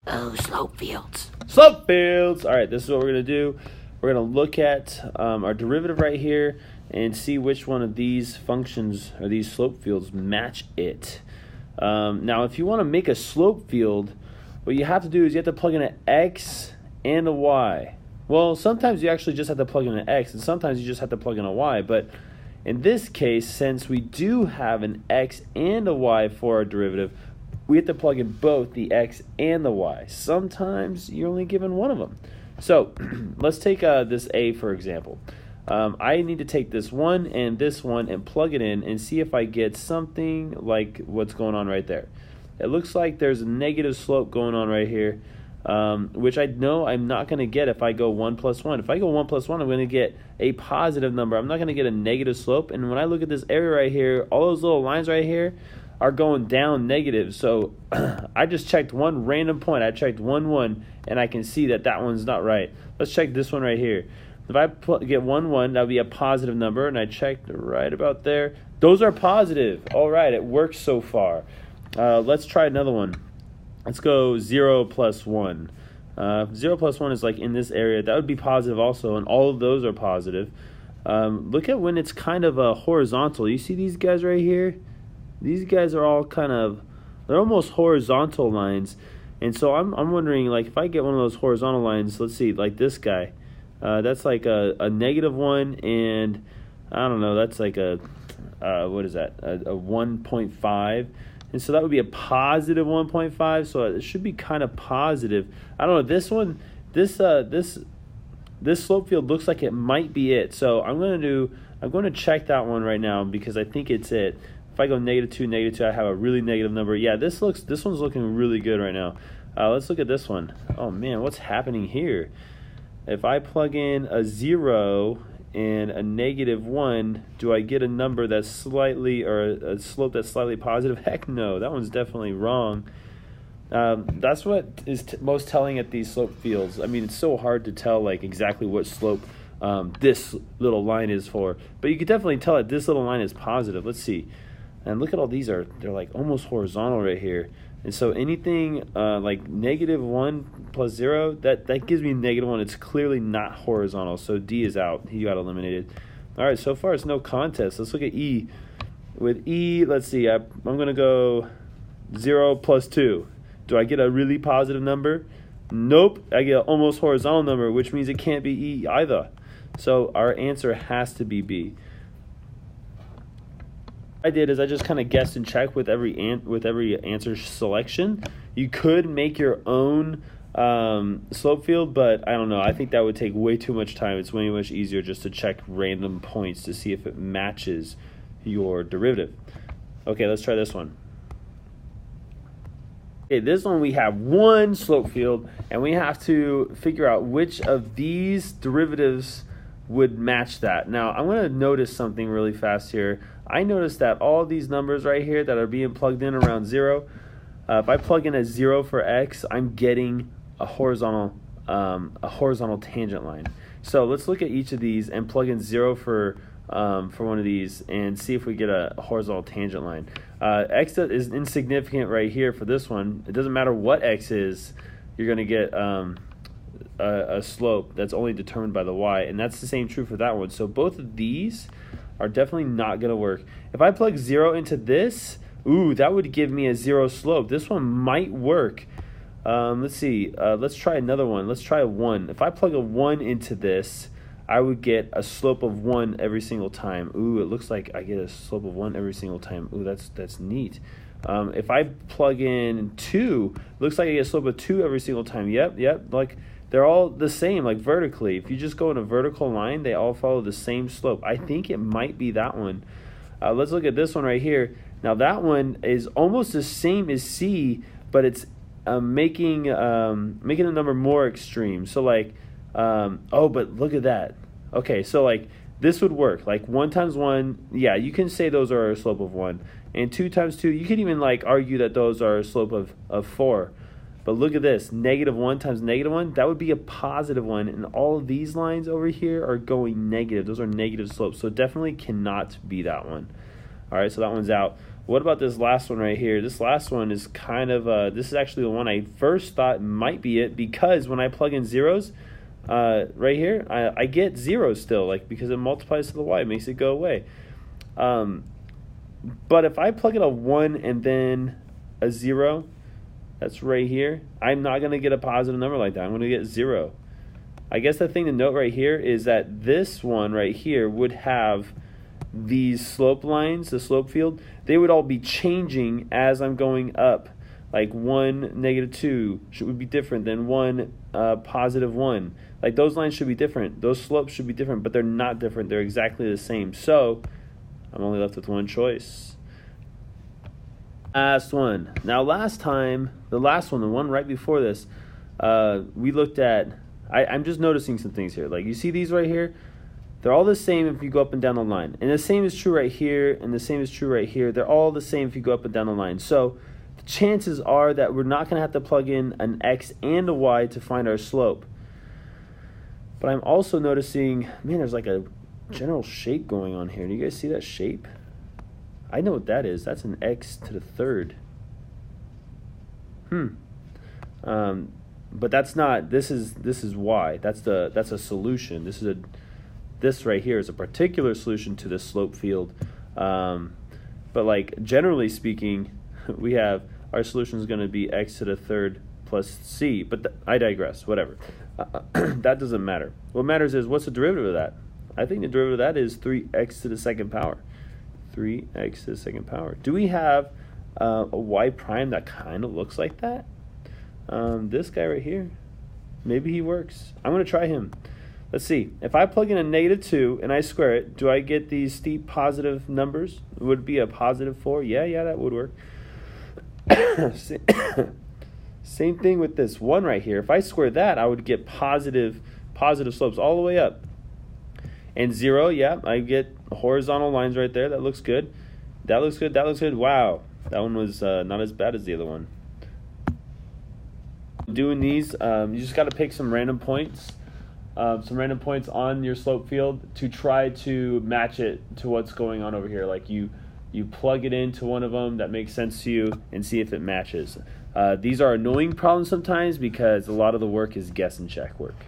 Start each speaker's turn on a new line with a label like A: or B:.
A: Oh, slope fields.
B: Slope fields. All right, this is what we're going to do. We're going to look at our derivative right here and see which one of these functions or these slope fields match it. Now, if you want to make a slope field, what you have to do is you have to plug in an x and a y. Well, sometimes you actually just have to plug in an x, and sometimes you just have to plug in a y. But in this case, since we do have an x and a y for our derivative, we have to plug in both the x and the y. Sometimes you're only given one of them. So let's take this a, for example. I need to take this one and plug it in and see if I get something like what's going on right there. It looks like there's a negative slope going on right here, which I know I'm not going to get if I go 1 plus 1. If I go 1 plus 1, I'm going to get a positive number. I'm not going to get a negative slope. And when I look at this area right here, all those little lines right here are going down negative. So I just checked one random point. I checked 1, 1, and I can see that that one's not right. Let's check this one right here. If I get 1, 1, that would be a positive number, and I checked right about there. Those are positive. All right, it works so far. Let's try another one. Let's go 0 plus 1. 0 plus 1 is like in this area. That would be positive also, and all of those are positive. Look at when it's kind of horizontal. You see these guys right here? These guys are all they're almost horizontal lines. And so I'm wondering, like, if I get one of those horizontal lines, let's see, like this guy, that's like a negative 1, and I don't know, that's like what is that, a 1.5. And so that would be a positive 1.5, so it should be kind of positive. I don't know, this one, this slope field looks like it might be it. So I'm going to check that one right now because I think it's it. If I go -2, -2, I have a really negative number. Yeah, this one's looking really good right now. Let's look at this one. Oh man, what's happening here? If I plug in a 0 and a -1, do I get a number that's slightly, or a slope that's slightly positive? Heck no, that one's definitely wrong. That's what is most telling at these slope fields. I mean, it's so hard to tell like exactly what slope this little line is for, but you can definitely tell that this little line is positive. Let's see. And look at all these they're like almost horizontal right here. And so anything like -1 plus 0, that gives me -1. It's clearly not horizontal. So D is out. He got eliminated. All right, so far it's no contest. Let's look at E. With E, let's see. I'm going to go 0 plus 2. Do I get a really positive number? Nope. I get an almost horizontal number, which means it can't be E either. So our answer has to be B. I did is I just kind of guessed and checked with every answer selection. You could make your own slope field, but I don't know. I think that would take way too much time. It's way much easier just to check random points to see if it matches your derivative. Okay, let's try this one. Okay, this one we have one slope field, and we have to figure out which of these derivatives would match that. Now, I'm going to notice something really fast here. I noticed that all these numbers right here that are being plugged in around 0, if I plug in a 0 for x, I'm getting a horizontal tangent line. So let's look at each of these and plug in 0 for one of these and see if we get a horizontal tangent line. X is insignificant right here for this one. It doesn't matter what x is, you're going to get a slope that's only determined by the y, and that's the same true for that one. So both of these are definitely not going to work. If I plug 0 into this, ooh, that would give me a 0 slope. This one might work. Let's see. Let's try another one. Let's try a 1. If I plug a 1 into this, I would get a slope of 1 every single time. Ooh, it looks like I get a slope of 1 every single time. Ooh, that's neat. If I plug in 2, it looks like I get a slope of 2 every single time. Yep. Like, they're all the same, like vertically. If you just go in a vertical line, they all follow the same slope. I think it might be that one. Let's look at this one right here. Now that one is almost the same as C, but it's making the number more extreme. So like, oh, but look at that. Okay, so like this would work. Like 1 times 1, yeah, you can say those are a slope of 1. And 2 times 2, you could even like argue that those are a slope of 4. But look at this, -1 times -1, that would be a positive one. And all of these lines over here are going negative. Those are negative slopes. So it definitely cannot be that one. All right, so that one's out. What about this last one right here? This last one is kind of, this is actually the one I first thought might be it, because when I plug in zeros, right here, I get zeros still, like, because it multiplies to the y, it makes it go away. But if I plug in a 1 and then a 0, that's right here, I'm not going to get a positive number like that. I'm going to get 0. I guess the thing to note right here is that this one right here would have these slope lines, the slope field, they would all be changing as I'm going up. Like 1, -2 would be different than 1, +1. Like those lines should be different. Those slopes should be different, but they're not different. They're exactly the same. So I'm only left with one choice. Last one. Now last time, the last one, the one right before this, we looked at, I'm just noticing some things here. Like you see these right here? They're all the same if you go up and down the line. And the same is true right here, and the same is true right here. They're all the same if you go up and down the line. So the chances are that we're not going to have to plug in an x and a y to find our slope. But I'm also noticing, man, there's like a general shape going on here. Do you guys see that shape? I know what that is. That's an x to the third. But that's not, this is y. That's a solution. This right here is a particular solution to this slope field. But like generally speaking, we have our solution is going to be x to the third plus c. But I digress. Whatever. That doesn't matter. What matters is what's the derivative of that? I think the derivative of that is 3x to the second power. 3x to the second power. Do we have a y prime that kind of looks like that? This guy right here. Maybe he works. I'm going to try him. Let's see. If I plug in a -2 and I square it, do I get these steep positive numbers? Would it be a +4? Yeah, that would work. Same thing with this one right here. If I square that, I would get positive slopes all the way up. And 0, yeah, I get horizontal lines right there. That looks good. That looks good. That looks good. Wow. That one was not as bad as the other one. Doing these, you just got to pick some random points on your slope field to try to match it to what's going on over here. Like you plug it into one of them that makes sense to you and see if it matches. These are annoying problems sometimes because a lot of the work is guess and check work.